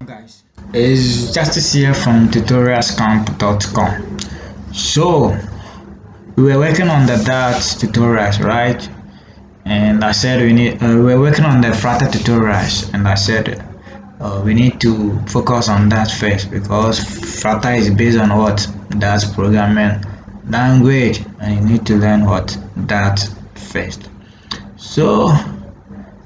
Guys, it's Justice here from tutorialscamp.com. So we were working on the Dart tutorials, right? And I said we were working on the Flutter tutorials, and I said we need to focus on that first because Flutter is based on what? That's programming language, and you need to learn what that first. So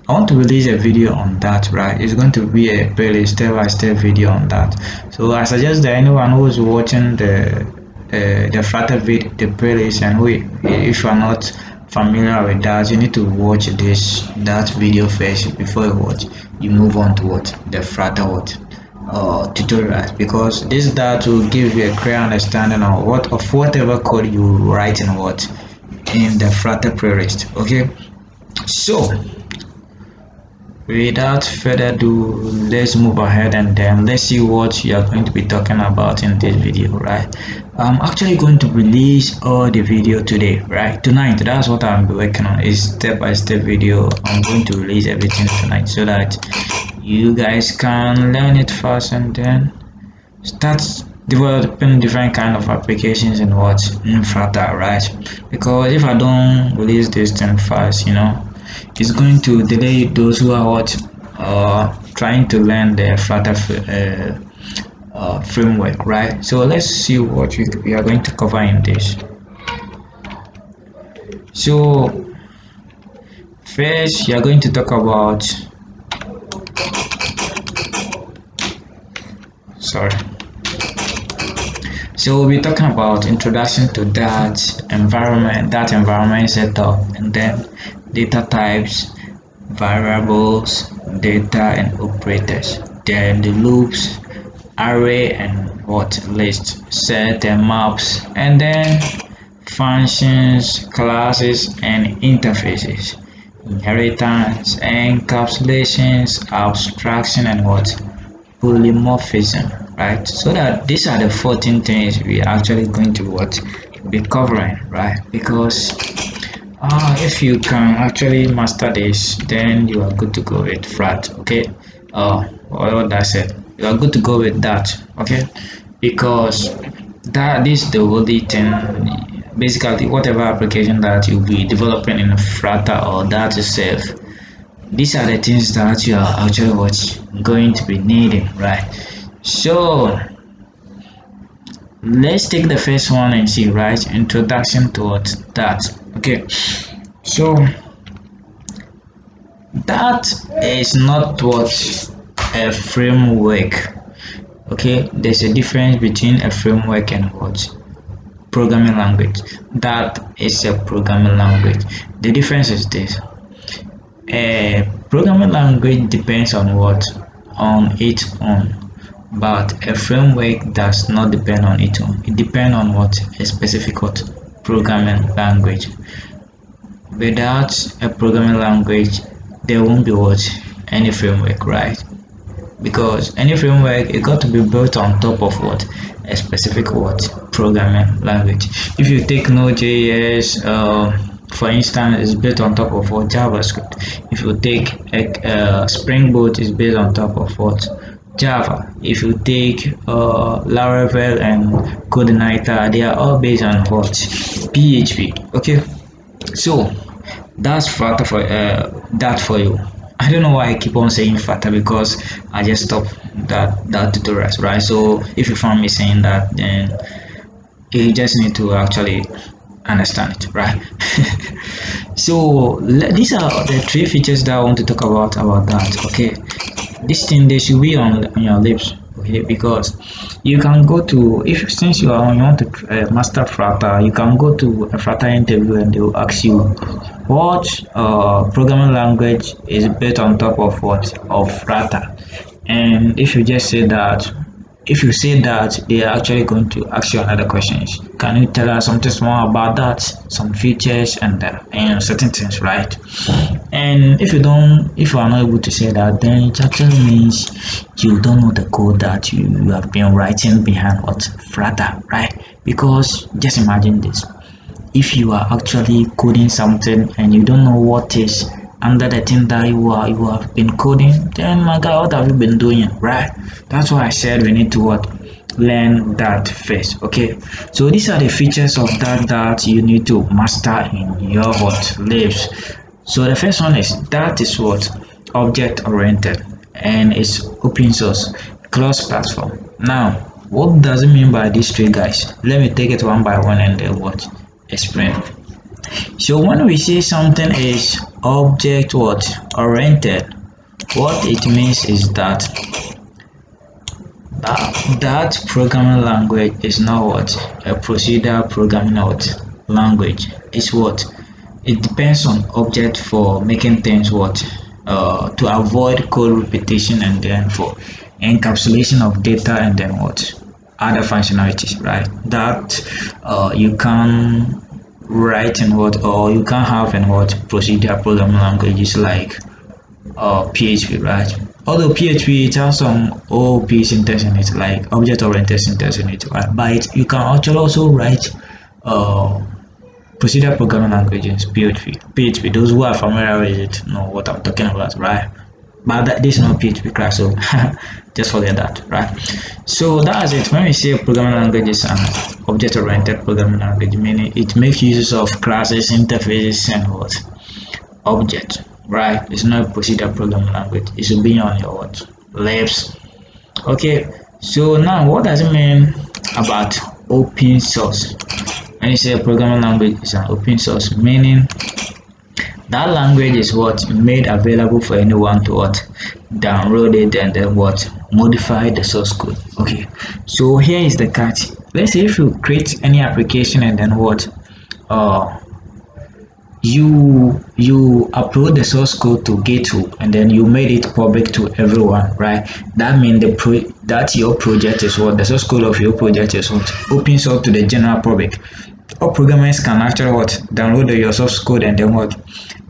I want to release a video on that, right? It's going to be a playlist step-by-step video on that. So I suggest that anyone who is watching the Flutter video, the playlist, and if you are not familiar with that, you need to watch that video first before you move on to the Flutter tutorials, because that will give you a clear understanding of whatever code you write in the Flutter playlist. Okay, so without further ado, let's move ahead and then let's see what you are going to be talking about in this video, right? I'm actually going to release all the video today, right? Tonight, that's what I'm working on, is step-by-step video. I'm going to release everything tonight so that you guys can learn it fast and then start developing different kind of applications in Flutter, right? Because if I don't release this thing fast, it's going to delay those who are trying to learn the Flutter framework, right? So let's see what we are going to cover in this. So first, you are going to talk about So we'll be talking about introduction to that environment setup, and then data types, variables, data and operators, then the loops, array and list, set and maps, and then functions, classes and interfaces, inheritance, encapsulations, abstraction and polymorphism, right? So that these are the 14 things we are actually going to be covering, right? Because if you can actually master this, then you are good to go with Flat. Okay, what that's it, you are good to go with that. Okay, because that is the only thing, basically whatever application that you'll be developing in Flutter or that itself, these are the things that you are actually going to be needing, right? So let's take the first one and see, right? Introduction to that. Okay, so that is not a framework. Okay, there's a difference between a framework and programming language. That is a programming language. The difference is this: a programming language depends on its own, but a framework does not depend on its own. It depends on a specific programming language. Without a programming language, there won't be any framework, right? Because any framework, it got to be built on top of a specific programming language. If you take Node.js, for instance, is built on top of JavaScript. If you take Spring Boot, is based on top of Java. If you take Laravel and Coordinator, they are all based on PHP. Okay, so that's Flutter for that for you. I don't know why I keep on saying Flutter, because I just stopped that tutorials, right? So if you found me saying that, then you just need to actually understand it, right? So these are the three features that I want to talk about that. Okay, this thing, they should be on your lips. Okay, because you can go to, since you want to master Flutter, you can go to a Flutter interview and they will ask you what programming language is built on top of Flutter, and if you say that, they are actually going to ask you another questions. Can you tell us something more about that, some features and certain things, right? And if you are not able to say that, then it actually means you don't know the code that you have been writing behind Flutter, right? Because just imagine this: if you are actually coding something and you don't know what is under the thing that you have been coding, then my guy, what have you been doing, right? That's why I said we need to what, learn that first. Okay, so these are the features of that you need to master in your what lives. So the first one is what, object oriented, and it's open source, cross platform. Now, what does it mean by these three guys? Let me take it one by one and then what, explain. So when we say something is object what, oriented, what it means is that programming language is not what, a procedural programming what language. It's what, it depends on object for making things what, to avoid code repetition, and then for encapsulation of data, and then what, other functionalities, right? That you can write in what, or you can have in what, procedural programming languages like PHP, right? Although PHP, it has some OOP syntax in it, like object-oriented syntax in it, right? But you can actually also write procedural programming languages, PHP. Those who are familiar with it know what I'm talking about, right? But this is not PHP class, so just forget that, right? So that's it. When we say programming languages and object-oriented programming language, meaning it makes use of classes, interfaces, and what, object, right? It's not a procedural programming language. It should be on your what, labs. Okay, so now what does it mean about open source? When you say a programming language is an open source, meaning that language is what, made available for anyone to what, download it, and then what, modify the source code. Okay, so here is the catch. Let's say if you create any application and then what, you upload the source code to GitHub, and then you made it public to everyone, right? That means that your project is what, the source code of your project is what, open source to the general public. All programmers can actually what, download your source code and then what,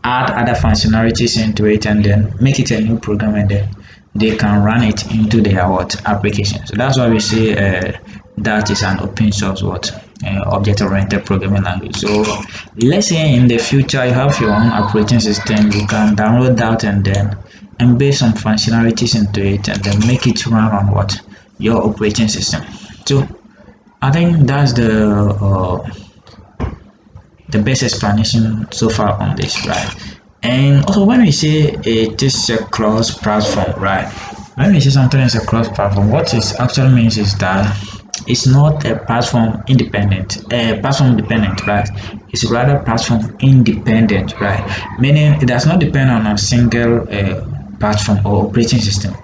add other functionalities into it, and then make it a new program, and then they can run it into their what, application. So that's why we say that is an open source what, object-oriented programming language. So let's say in the future you have your own operating system, you can download that and then embed some functionalities into it, and then make it run on what, your operating system. So I think that's the best explanation so far on this, right? And also when we say it is a cross-platform, right? When we say something is a cross-platform, what it actually means is that it's not a platform independent, right? It's rather platform independent, right? Meaning it does not depend on a single platform or operating system.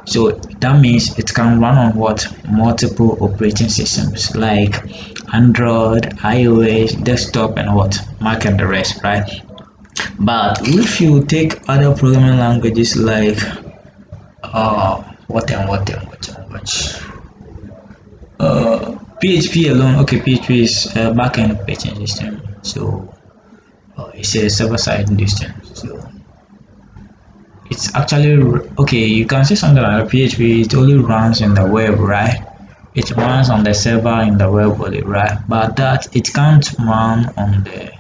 So that means it can run on what, multiple operating systems like Android, iOS, desktop, and what, Mac, and the rest, right? But if you take other programming languages like PHP alone, okay, PHP is a backend operating system, so it's a server-side system. So it's actually okay. You can say something like PHP. It only runs in the web, right? It runs on the server in the web only, right? But that it can't run on the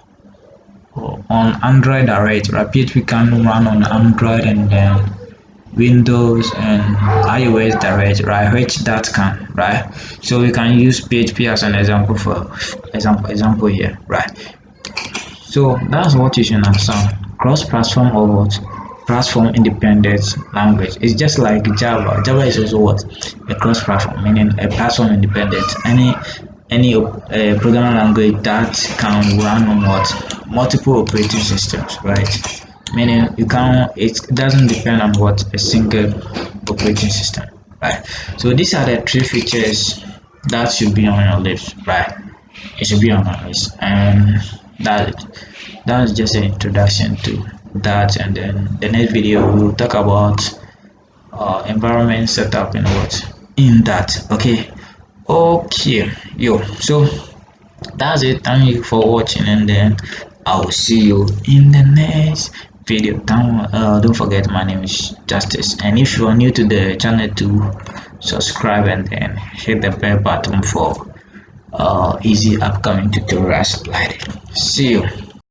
on Android direct, right? PHP can run on Android and then Windows and iOS direct, right? Which that can, right? So we can use PHP as an example for example here, right? So that's what you should understand. Cross-platform or what? Platform independent language. It's just like Java. Java is also what? A cross-platform, meaning a platform independent. Any programming language that can run on what? Multiple operating systems, right? Meaning you can, it doesn't depend on what, a single operating system, right? So these are the three features that should be on your list, right? It should be on our list, and that's just an introduction to that. And then the next video we will talk about environment setup and what in that. Okay, yo, so that's it. Thank you for watching, and then I will see you in the next video. Don't forget, my name is Justice, and if you are new to the channel, to subscribe and then hit the bell button for easy upcoming tutorials like it. See you.